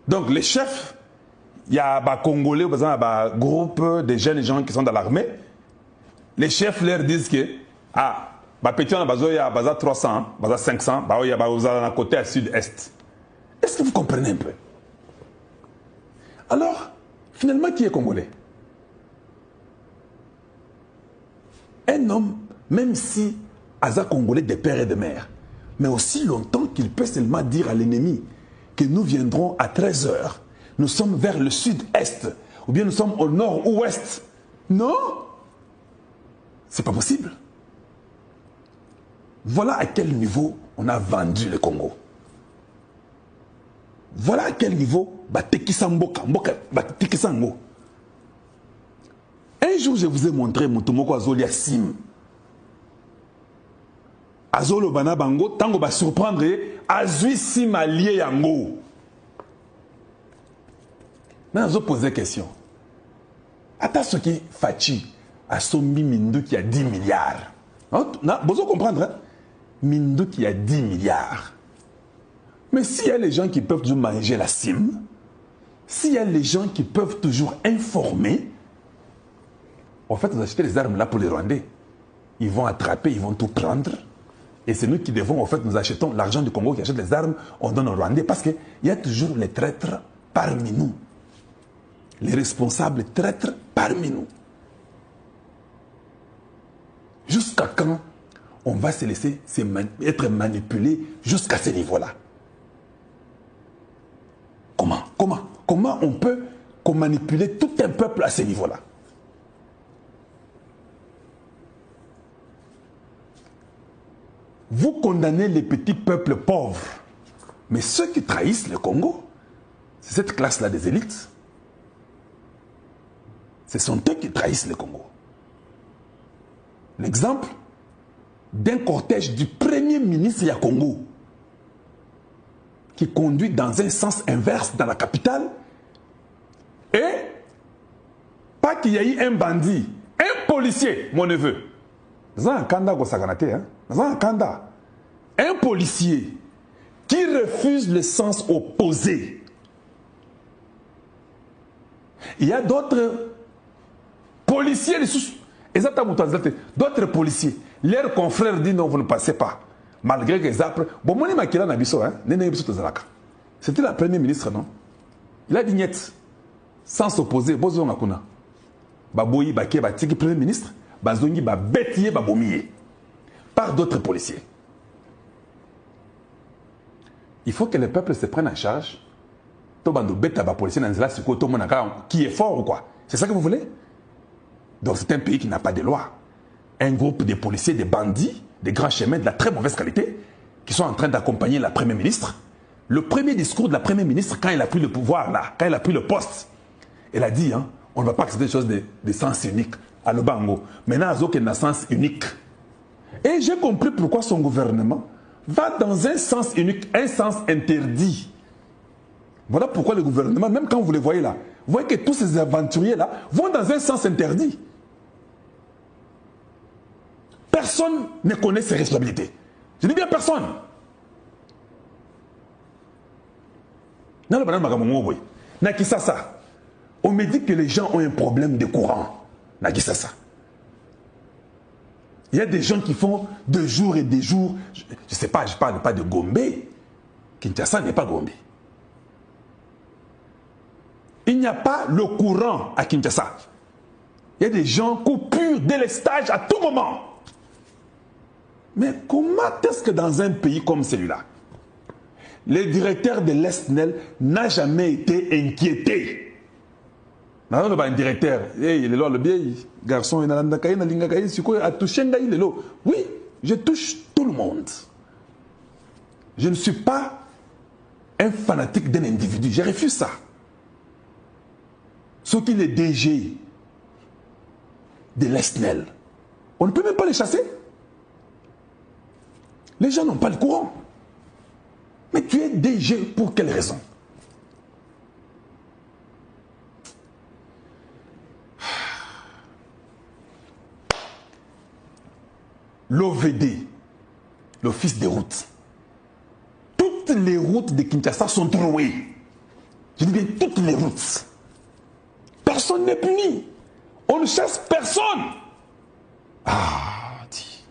Donc les chefs, il y a des Congolais, par exemple, un groupe de jeunes gens qui sont dans l'armée. Les chefs leur disent que, petit on a 300, 500, il y a un côté à sud-est. Est-ce que vous comprenez un peu? Alors, finalement, qui est Congolais? Un homme, même si Aza Congolais des pères et de mères, mais aussi longtemps qu'il peut seulement dire à l'ennemi que nous viendrons à 13 h, nous sommes vers le sud-est, ou bien nous sommes au nord-ouest. Non, c'est pas possible. Voilà à quel niveau on a vendu le Congo. Voilà à quel niveau un jour, je vous ai montré Mutomoko Azoli à Sim. Azolo Bana Bango, tango va surprendre, Azui Sim allié Yango. Mais je pose des questions. Attends ce qui Fachi a sommi Mindu qui a 10 milliards. Vous comprendre, hein? Mindu qui a 10 milliards. Mais s'il y a les gens qui peuvent toujours manger la Sim, s'il y a les gens qui peuvent toujours informer, en fait, vous achetez les armes là pour les Rwandais. Ils vont attraper, ils vont tout prendre. Et c'est nous qui devons, en fait, nous achetons l'argent du Congo qui achète les armes, on donne aux Rwandais. Parce qu'il y a toujours les traîtres parmi nous. Les responsables traîtres parmi nous. Jusqu'à quand on va se laisser être manipulé jusqu'à ce niveau-là? Comment on peut manipuler tout un peuple à ce niveau-là? Vous condamnez les petits peuples pauvres. Mais ceux qui trahissent le Congo, c'est cette classe-là des élites. Ce sont eux qui trahissent le Congo. L'exemple d'un cortège du premier ministre du Congo qui conduit dans un sens inverse dans la capitale et pas qu'il y ait un bandit, un policier, mon neveu. Un policier qui refuse le sens opposé. Il y a d'autres policiers, d'autres policiers. Leurs confrères disent non, vous ne passez pas. Malgré que c'était la première ministre, non? Il a dit niet, sans s'opposer. Baboyi, Baké, Batiki, premier ministre. Bazongi ba bétier ba bomier par d'autres policiers. Il faut que le peuple se prenne en charge. Qui est fort ou quoi? C'est ça que vous voulez? Donc c'est un pays qui n'a pas de loi. Un groupe de policiers, de bandits, de grands chemins de la très mauvaise qualité qui sont en train d'accompagner la première ministre. Le premier discours de la première ministre quand elle a pris le pouvoir là, quand elle a pris le poste, elle a dit hein, on ne va pas accepter des choses de sens unique. À le Bango. Maintenant, il y a un sens unique. Et j'ai compris pourquoi son gouvernement va dans un sens unique, un sens interdit. Voilà pourquoi le gouvernement, même quand vous les voyez là, vous voyez que tous ces aventuriers-là vont dans un sens interdit. Personne ne connaît ses responsabilités. Je dis bien personne. On me dit que les gens ont un problème de courant. Il y a des gens qui font de jours et des jours. Je ne sais pas, je ne parle pas de Gombe. Kinshasa n'est pas Gombe. Il n'y a pas le courant à Kinshasa. Il y a des gens coupures, délestage à tout moment. Mais comment est-ce que dans un pays comme celui-là, le directeur de l'ESNEL n'a jamais été inquiété? Non, un directeur, il est là, le vieil garçon, il a touché. Oui, je touche tout le monde. Je ne suis pas un fanatique d'un individu, je refuse ça. Ce qui est DG de l'ESNEL, on ne peut même pas les chasser. Les gens n'ont pas le courant. Mais tu es DG pour quelle raison? L'OVD, l'Office des routes. Toutes les routes de Kinshasa sont trouées. Je dis bien toutes les routes. Personne n'est puni. On ne chasse personne. Ah, dis.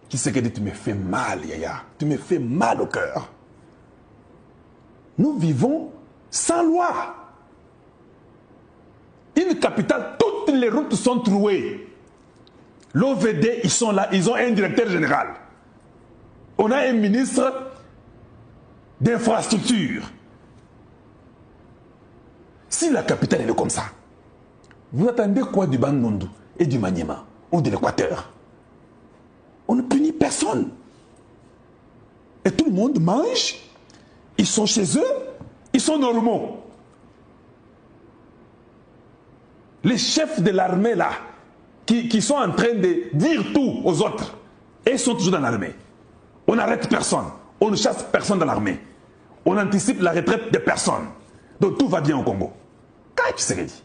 Qui c'est qui dit tu me fais mal, Yaya? Tu me fais mal au cœur. Nous vivons sans loi. Une capitale, toutes les routes sont trouées. L'OVD, ils sont là, ils ont un directeur général. On a un ministre d'infrastructure. Si la capitale elle est comme ça, vous attendez quoi du Bandundu et du Maniema ou de l'Équateur? On ne punit personne. Et tout le monde mange, ils sont chez eux, ils sont normaux. Les chefs de l'armée là, qui sont en train de dire tout aux autres, et ils sont toujours dans l'armée. On n'arrête personne, on ne chasse personne dans l'armée. On anticipe la retraite de personne. Donc tout va bien au Congo. Qu'est-ce que c'est dit?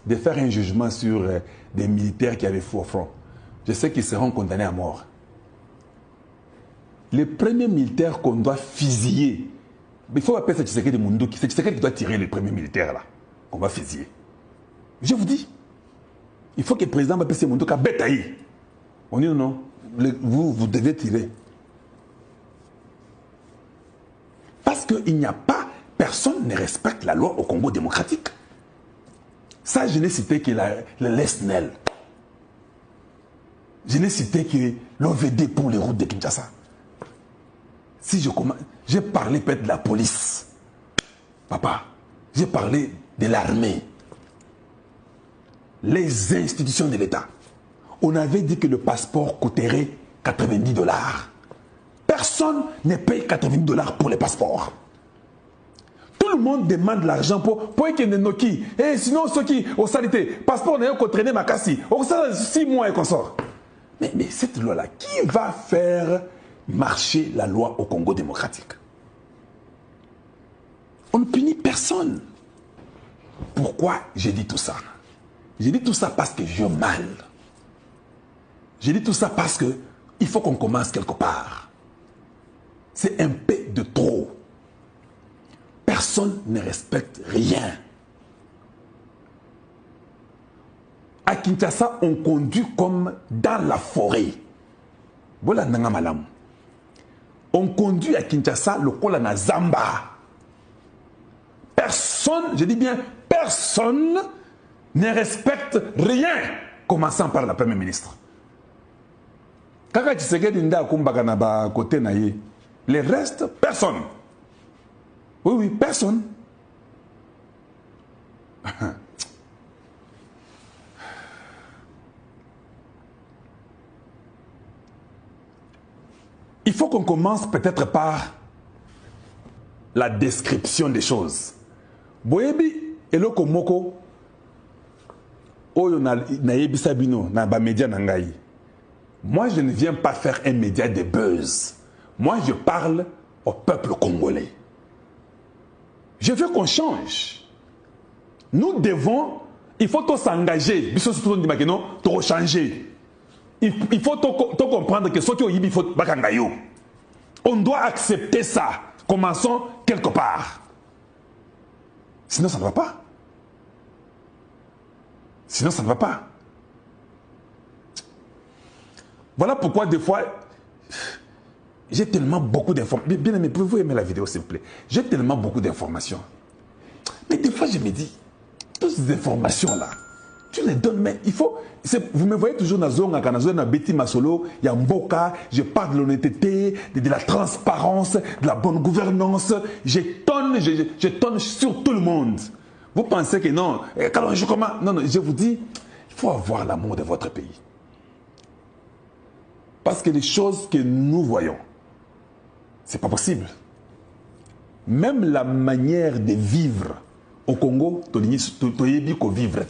De faire un jugement sur des militaires qui avaient fou au front. Je sais qu'ils seront condamnés à mort. Les premiers militaires qu'on doit fusiller, il faut appeler ça Tshisekedi de Munduki. C'est Tshisekedi qui doit tirer les premiers militaires là, qu'on va fusiller. Je vous dis, il faut que le président Mapese Munduka bétaille. On dit non, vous devez tirer. Parce qu'il n'y a pas, personne ne respecte la loi au Congo démocratique. Ça, je n'ai cité que le LESNEL. Je n'ai cité que l'OVD pour les routes de Kinshasa. Si je commence, j'ai parlé peut-être de la police. Papa, j'ai parlé de l'armée. Les institutions de l'État. On avait dit que le passeport coûterait 90 $. Personne ne paye 90 $ pour les passeports. Tout le monde demande l'argent pour qu'il y ait Noki. Et sinon, ceux qui ont salité, passeport n'a pas traîné ma cassie. On sort 6 mois et qu'on sort. Mais cette loi-là, qui va faire marcher la loi au Congo démocratique? On ne punit personne. Pourquoi j'ai dit tout ça? J'ai dit tout ça parce que j'ai mal. J'ai dit tout ça parce qu'il faut qu'on commence quelque part. C'est un peu de trop. Personne ne respecte rien. À Kinshasa, on conduit comme dans la forêt. Voilà nanga malam. On conduit à Kinshasa le kola na Zamba. Personne, je dis bien personne, ne respecte rien, commençant par la première ministre. Kaka Tshisekedi nda kumbaka na ba côté na ye. Les restes, personne. Oui, personne. Il faut qu'on commence peut-être par la description des choses. Boyebi eloko moko oyo na yebisa bino na ba média na ngai. Moi, je ne viens pas faire un média de buzz. Moi, je parle au peuple congolais. Je veux qu'on change. Nous devons, il faut s'engager. Il changer. Il faut comprendre que ce qui faut on doit accepter ça. Commençons quelque part. Sinon, ça ne va pas. Sinon, ça ne va pas. Voilà pourquoi des fois, j'ai tellement beaucoup d'informations. Bien aimé, pouvez-vous aimer la vidéo s'il vous plaît? J'ai tellement beaucoup d'informations. Mais des fois, je me dis, toutes ces informations-là, tu les donnes, mais il faut... Vous me voyez toujours dans la Betty Masolo, il y a Mboka, je parle de l'honnêteté, de la transparence, de la bonne gouvernance. Je tonne sur tout le monde. Vous pensez que non, quand je commence... Non, je vous dis, il faut avoir l'amour de votre pays. Parce que les choses que nous voyons, c'est pas possible. Même la manière de vivre au Congo, tu vivre.